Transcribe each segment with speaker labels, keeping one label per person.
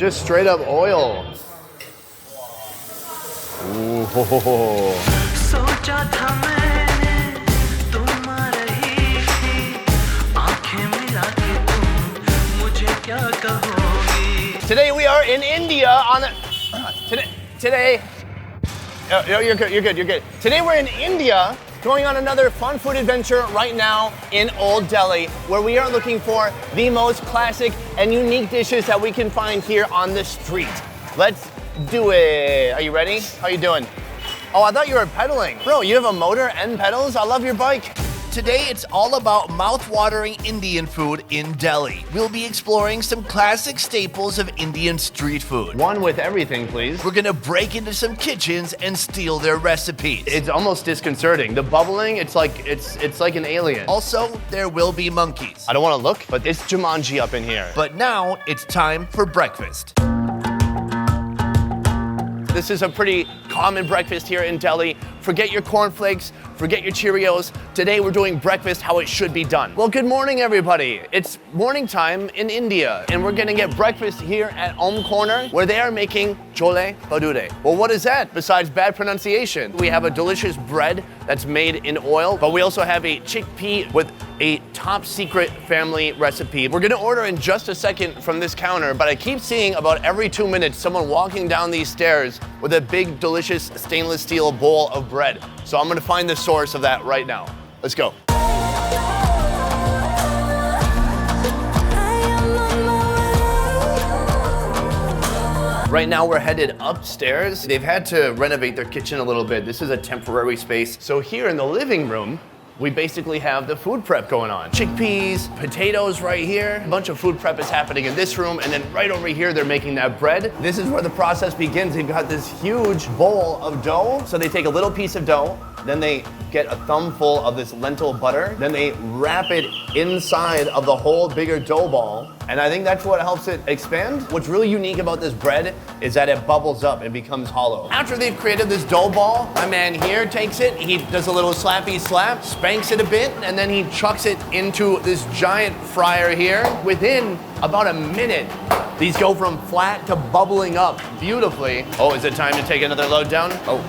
Speaker 1: just straight up oil. Ooh. Today we are in India on the today. Oh, you're good. Today we're in India, going on another fun food adventure right now in Old Delhi, where we are looking for the most classic and unique dishes that we can find here on the street. Let's do it. Are you ready? How you doing? Oh, I thought you were pedaling. Bro, you have a motor and pedals? I love your bike.
Speaker 2: Today, it's all about mouth-watering Indian food in Delhi. We'll be exploring some classic staples of Indian street food.
Speaker 1: One with everything, please.
Speaker 2: We're gonna break into some kitchens and steal their recipes.
Speaker 1: It's almost disconcerting. The bubbling, it's like an alien.
Speaker 2: Also, there will be monkeys.
Speaker 1: I don't want to look, but it's Jumanji up in here.
Speaker 2: But now, it's time for breakfast.
Speaker 1: This is a pretty common breakfast here in Delhi. Forget your cornflakes, forget your Cheerios. Today we're doing breakfast how it should be done. Well, good morning, everybody. It's morning time in India, and we're gonna get breakfast here at Om Corner, where they are making Chole Bhature. Well, what is that besides bad pronunciation? We have a delicious bread that's made in oil, but we also have a chickpea with a top secret family recipe. We're gonna order in just a second from this counter, but I keep seeing about every 2 minutes someone walking down these stairs with a big, delicious stainless steel bowl of bread. So I'm gonna find the source of that right now. Let's go. Right now we're headed upstairs. They've had to renovate their kitchen a little bit. This is a temporary space. So here in the living room, we basically have the food prep going on. Chickpeas, potatoes right here. A bunch of food prep is happening in this room, and then right over here, they're making that bread. This is where the process begins. They've got this huge bowl of dough. So they take a little piece of dough, then they get a thumbful of this lentil butter, then they wrap it inside of the whole bigger dough ball, and I think that's what helps it expand. What's really unique about this bread is that it bubbles up and becomes hollow. After they've created this dough ball, my man here takes it, he does a little slappy slap, spanks it a bit, and then he chucks it into this giant fryer here. Within about a minute, these go from flat to bubbling up beautifully. Oh, is it time to take another load down? Oh.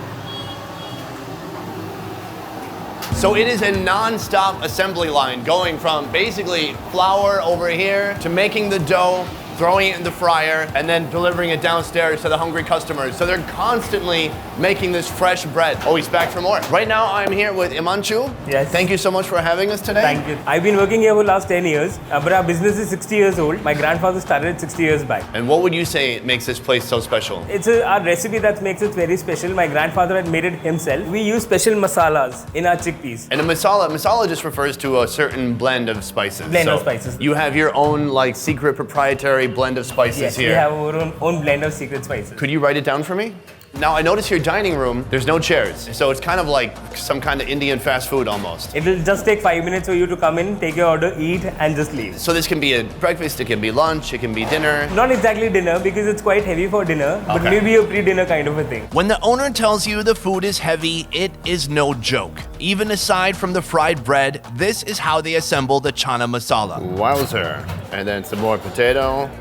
Speaker 1: So it is a non-stop assembly line going from basically flour over here to making the dough, throwing it in the fryer, and then delivering it downstairs to the hungry customers. So they're constantly making this fresh bread. Oh, he's back for more. Right now, I'm here with Imanshu.
Speaker 3: Yes.
Speaker 1: Thank you so much for having us today.
Speaker 3: Thank you. I've been working here for the last 10 years, but our business is 60 years old. My grandfather started it 60 years back.
Speaker 1: And what would you say makes this place so special?
Speaker 3: It's our recipe that makes it very special. My grandfather had made it himself. We use special masalas in our chickpeas.
Speaker 1: And a masala just refers to a certain blend of spices.
Speaker 3: Blend of spices.
Speaker 1: You have your own like secret proprietary blend of spices
Speaker 3: yes,
Speaker 1: here.
Speaker 3: We have our own blend of secret spices.
Speaker 1: Could you write it down for me? Now, I notice your dining room, there's no chairs. So it's kind of like some kind of Indian fast food almost.
Speaker 3: It will just take 5 minutes for you to come in, take your order, eat, and just leave.
Speaker 1: So this can be a breakfast, it can be lunch, it can be dinner.
Speaker 3: Not exactly dinner because it's quite heavy for dinner, but maybe a pre-dinner kind of a thing.
Speaker 2: When the owner tells you the food is heavy, it is no joke. Even aside from the fried bread, this is how they assemble the chana masala.
Speaker 1: Wowzer. And then some more potato.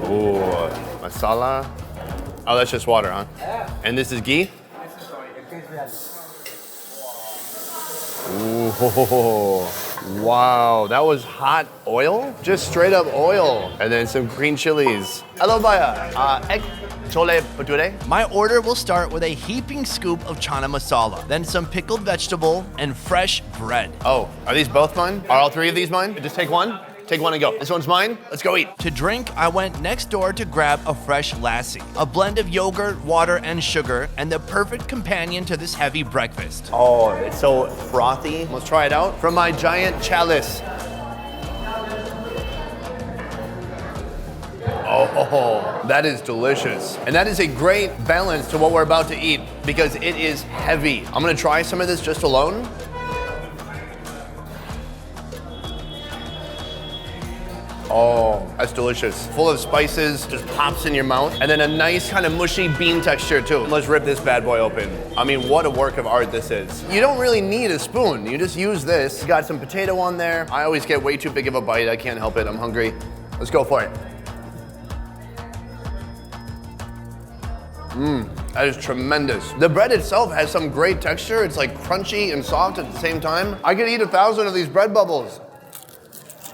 Speaker 1: Ooh, masala. Oh, that's just water, huh? Yeah. And this is ghee? Ooh, wow, that was hot oil? Just straight up oil. And then some green chilies. Hello, Bhaiya. Egg Chole Bhature.
Speaker 2: My order will start with a heaping scoop of chana masala, then some pickled vegetable and fresh bread.
Speaker 1: Oh, are these both mine? Are all three of these mine? Just take one? Take one and go. This one's mine. Let's go eat.
Speaker 2: To drink, I went next door to grab a fresh lassi, a blend of yogurt, water, and sugar, and the perfect companion to this heavy breakfast.
Speaker 1: Oh, it's so frothy. Let's try it out. From my giant chalice. Oh, that is delicious. And that is a great balance to what we're about to eat because it is heavy. I'm gonna try some of this just alone. Oh, that's delicious. Full of spices, just pops in your mouth. And then a nice kind of mushy bean texture too. Let's rip this bad boy open. I mean, what a work of art this is. You don't really need a spoon. You just use this. You got some potato on there. I always get way too big of a bite. I can't help it. I'm hungry. Let's go for it. That is tremendous. The bread itself has some great texture. It's like crunchy and soft at the same time. I could eat 1,000 of these bread bubbles.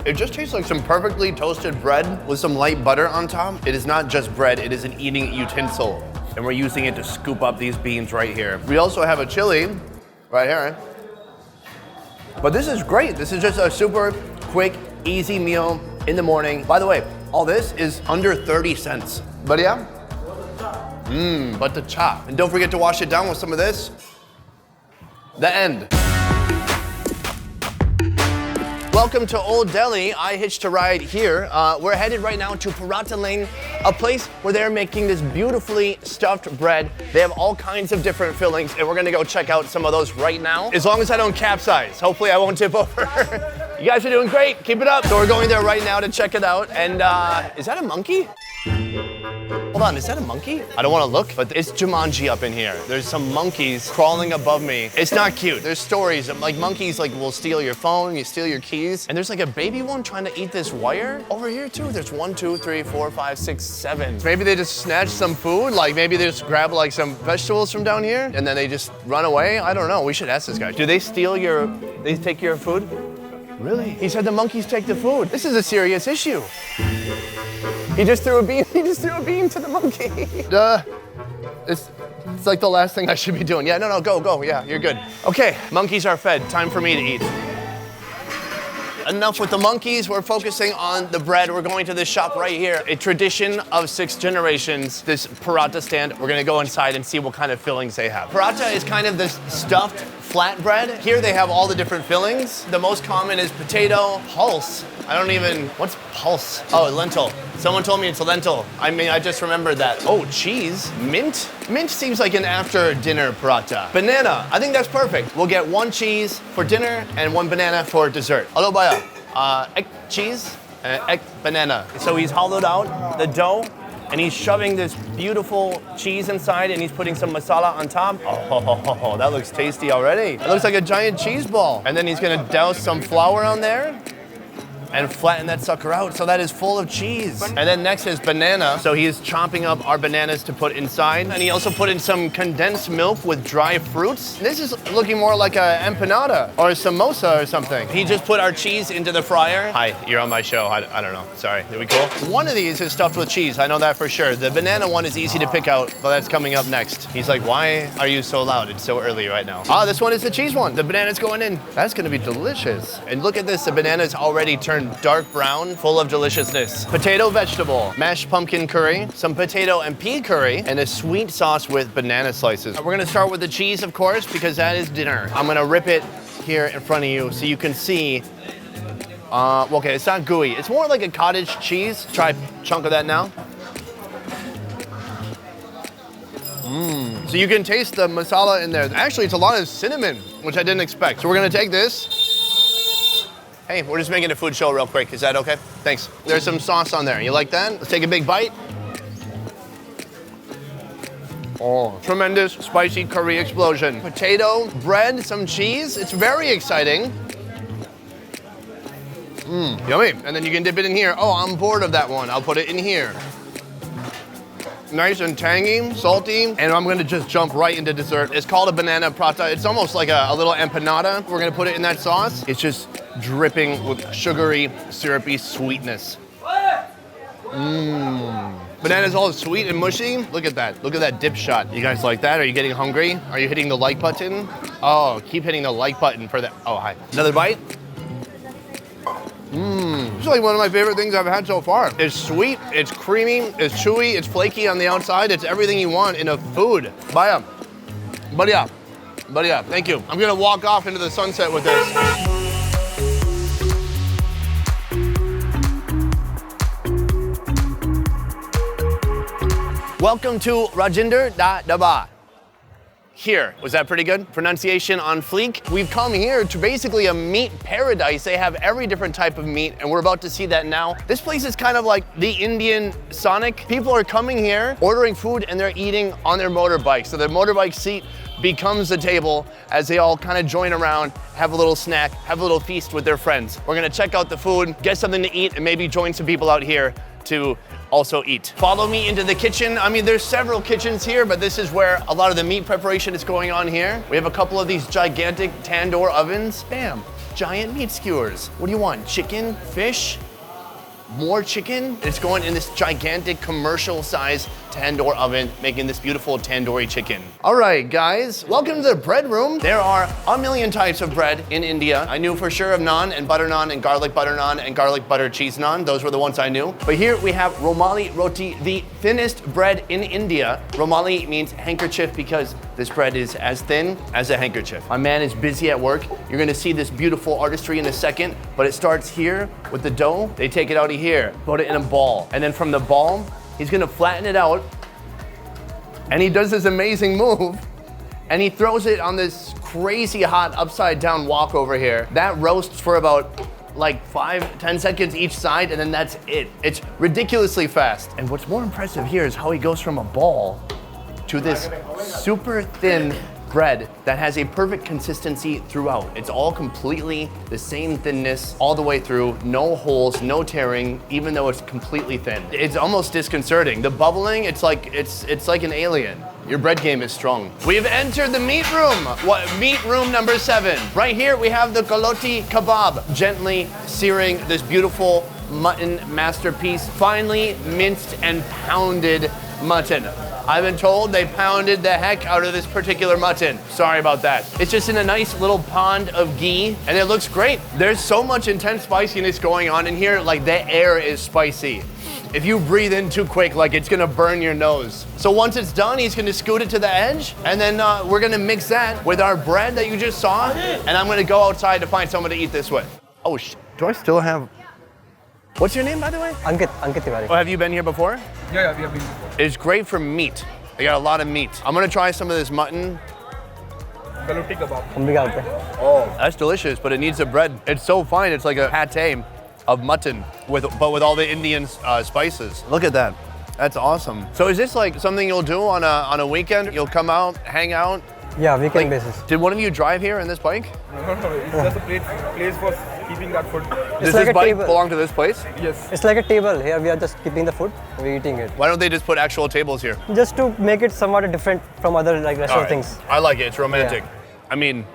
Speaker 1: It just tastes like some perfectly toasted bread with some light butter on top. It is not just bread, it is an eating utensil. And we're using it to scoop up these beans right here. We also have a chili right here. But this is great. This is just a super quick, easy meal in the morning. By the way, all this is under 30 cents. But yeah, but the chop. And don't forget to wash it down with some of this. The end. Welcome to Old Delhi. I hitched a ride here. We're headed right now to Paratha Lane, a place where they're making this beautifully stuffed bread. They have all kinds of different fillings, and we're gonna go check out some of those right now. As long as I don't capsize. Hopefully I won't tip over. You guys are doing great, keep it up. So we're going there right now to check it out. And is that a monkey? Hold on, is that a monkey? I don't want to look, but it's Jumanji up in here. There's some monkeys crawling above me. It's not cute. There's stories of like monkeys like will steal your phone, you steal your keys. And there's like a baby one trying to eat this wire. Over here too, there's 1, 2, 3, 4, 5, 6, 7. Maybe they just snatch some food. Like maybe they just grab like some vegetables from down here and then they just run away. I don't know, we should ask this guy. Do they take your food? Really? He said the monkeys take the food. This is a serious issue. He just threw a bean. He just threw a bean to the monkey. It's like the last thing I should be doing. Yeah, no, go. Yeah, you're good. Okay, monkeys are fed. Time for me to eat. Enough with the monkeys. We're focusing on the bread. We're going to this shop right here. A tradition of 6 generations, this paratha stand. We're gonna go inside and see what kind of fillings they have. Paratha is kind of this stuffed flatbread. Here they have all the different fillings. The most common is potato, pulse. What's pulse? Oh, lentil. Someone told me it's a lentil. I mean, I just remembered that. Oh, cheese, mint. Mint seems like an after dinner paratha. Banana, I think that's perfect. We'll get 1 cheese for dinner and 1 banana for dessert. Hello, bhaiya. Egg cheese, egg banana. So he's hollowed out the dough and he's shoving this beautiful cheese inside and he's putting some masala on top. Oh, that looks tasty already. It looks like a giant cheese ball. And then he's gonna douse some flour on there and flatten that sucker out so that is full of cheese. And then next is banana. So he is chopping up our bananas to put inside. And he also put in some condensed milk with dry fruits. This is looking more like a empanada or a samosa or something. He just put our cheese into the fryer. Hi, you're on my show. I don't know, sorry, are we cool? One of these is stuffed with cheese, I know that for sure. The banana one is easy to pick out, but that's coming up next. He's like, why are you so loud? It's so early right now. Ah, this one is the cheese one. The banana's going in. That's gonna be delicious. And look at this, the banana's already turned dark brown, full of deliciousness. Potato vegetable, mashed pumpkin curry, some potato and pea curry, and a sweet sauce with banana slices. We're gonna start with the cheese, of course, because that is dinner. I'm gonna rip it here in front of you so you can see. Okay, it's not gooey. It's more like a cottage cheese. Try a chunk of that now. So you can taste the masala in there. Actually, it's a lot of cinnamon, which I didn't expect. So we're gonna take this. Hey, we're just making a food show real quick. Is that okay? Thanks. There's some sauce on there. You like that? Let's take a big bite. Oh, tremendous spicy curry explosion. Potato, bread, some cheese. It's very exciting. Yummy. And then you can dip it in here. Oh, I'm bored of that one. I'll put it in here. Nice and tangy, salty, and I'm gonna just jump right into dessert. It's called a banana paratha. It's almost like a little empanada. We're gonna put it in that sauce. It's just dripping with sugary, syrupy sweetness. Banana's all sweet and mushy. Look at that. Look at that dip shot. You guys like that? Are you getting hungry? Are you hitting the like button? Oh, keep hitting the like button for that. Oh, hi. Another bite? It's like one of my favorite things I've had so far. It's sweet, it's creamy, it's chewy, it's flaky on the outside. It's everything you want in a food. Bhaiya. Badhiya. Thank you. I'm gonna walk off into the sunset with this. Welcome to Rajinder Dhabha. here. Was that pretty good? Pronunciation on fleek. We've come here to basically a meat paradise. They have every different type of meat, and we're about to see that now. This place is kind of like the Indian Sonic. People are coming here, ordering food, and they're eating on their motorbike. So the motorbike seat becomes the table as they all kind of join around, have a little snack, have a little feast with their friends. We're gonna check out the food, get something to eat, and maybe join some people out here to also eat. Follow me into the kitchen. I mean, there's several kitchens here, but this is where a lot of the meat preparation is going on here. We have a couple of these gigantic tandoor ovens. Bam, giant meat skewers. What do you want? Chicken, fish, more chicken? It's going in this gigantic commercial size tandoor oven, making this beautiful tandoori chicken. All right, guys, welcome to the bread room. There are a million types of bread in India. I knew for sure of naan and butter naan and garlic butter naan and garlic butter cheese naan. Those were the ones I knew. But here we have Roomali roti, the thinnest bread in India. Roomali means handkerchief because this bread is as thin as a handkerchief. My man is busy at work. You're gonna see this beautiful artistry in a second, but it starts here with the dough. They take it out of here, put it in a ball, and then from the ball, he's gonna flatten it out, and he does this amazing move, and he throws it on this crazy hot upside down wok over here. That roasts for about like 5-10 seconds each side, and then that's it. It's ridiculously fast. And what's more impressive here is how he goes from a ball to this super thin bread that has a perfect consistency throughout. It's all completely the same thinness all the way through, no holes, no tearing, even though it's completely thin. It's almost disconcerting. The bubbling, it's like an alien. Your bread game is strong. We've entered the meat room. Meat room number 7. Right here we have the Galauti kebab, gently searing this beautiful mutton masterpiece, finely minced and pounded mutton. I've been told they pounded the heck out of this particular mutton. Sorry about that. It's just in a nice little pond of ghee, and it looks great. There's so much intense spiciness going on in here, like the air is spicy. If you breathe in too quick, like it's gonna burn your nose. So once it's done, he's gonna scoot it to the edge, and then we're gonna mix that with our bread that you just saw, and I'm gonna go outside to find someone to eat this with. Oh, do I still have... What's your name, by the way?
Speaker 4: Ankit Tiwari.
Speaker 1: Oh, have you been here before?
Speaker 5: Yeah, we have been before.
Speaker 1: It's great for meat. They got a lot of meat. I'm gonna try some of this mutton.
Speaker 5: Galauti kebab.
Speaker 4: हम भी खाते हैं.
Speaker 1: Oh, that's delicious, but it needs the bread. It's so fine, it's like a pate of mutton, but with all the Indian spices. Look at that. That's awesome. So is this like something you'll do on a weekend? You'll come out, hang out?
Speaker 4: Yeah, weekend basis.
Speaker 1: Did one of you drive here in this bike?
Speaker 5: No, it's just a place for keeping that food.
Speaker 1: Does
Speaker 4: like
Speaker 1: this
Speaker 4: a
Speaker 1: bike
Speaker 4: table.
Speaker 1: belong to this place?
Speaker 5: Yes.
Speaker 4: It's like a table. Here we are just keeping the food, we're eating it.
Speaker 1: Why don't they just put actual tables here?
Speaker 4: Just to make it somewhat different from other like restaurant
Speaker 1: All right.
Speaker 4: things.
Speaker 1: I like it, it's romantic.
Speaker 4: Yeah.
Speaker 1: I mean,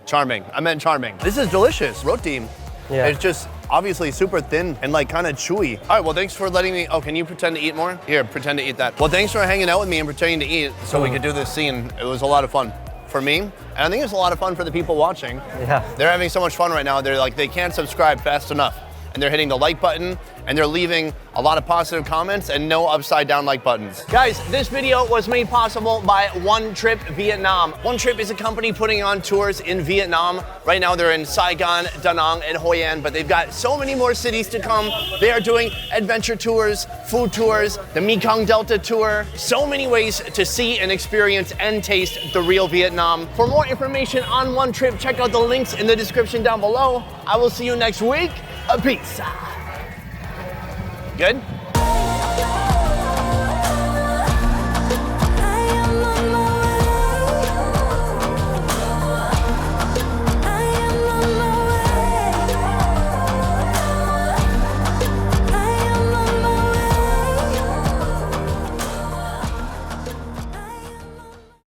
Speaker 1: charming. I meant charming. This is delicious. Roti.
Speaker 4: Yeah.
Speaker 1: It's just obviously super thin and like kind of chewy. All right, well, thanks for letting me, oh, can you pretend to eat more? Here, pretend to eat that. Well, thanks for hanging out with me and pretending to eat so we could do this scene. It was a lot of fun for me, and I think it's a lot of fun for the people watching.
Speaker 4: Yeah.
Speaker 1: They're having so much fun right now. They're like, they can't subscribe fast enough. And they're hitting the like button, and they're leaving a lot of positive comments and no upside down like buttons. Guys, this video was made possible by One Trip Vietnam. One Trip is a company putting on tours in Vietnam. Right now they're in Saigon, Da Nang, and Hoi An, but they've got so many more cities to come. They are doing adventure tours, food tours, the Mekong Delta tour. So many ways to see and experience and taste the real Vietnam. For more information on One Trip, check out the links in the description down below. I will see you next week. Peace. Good?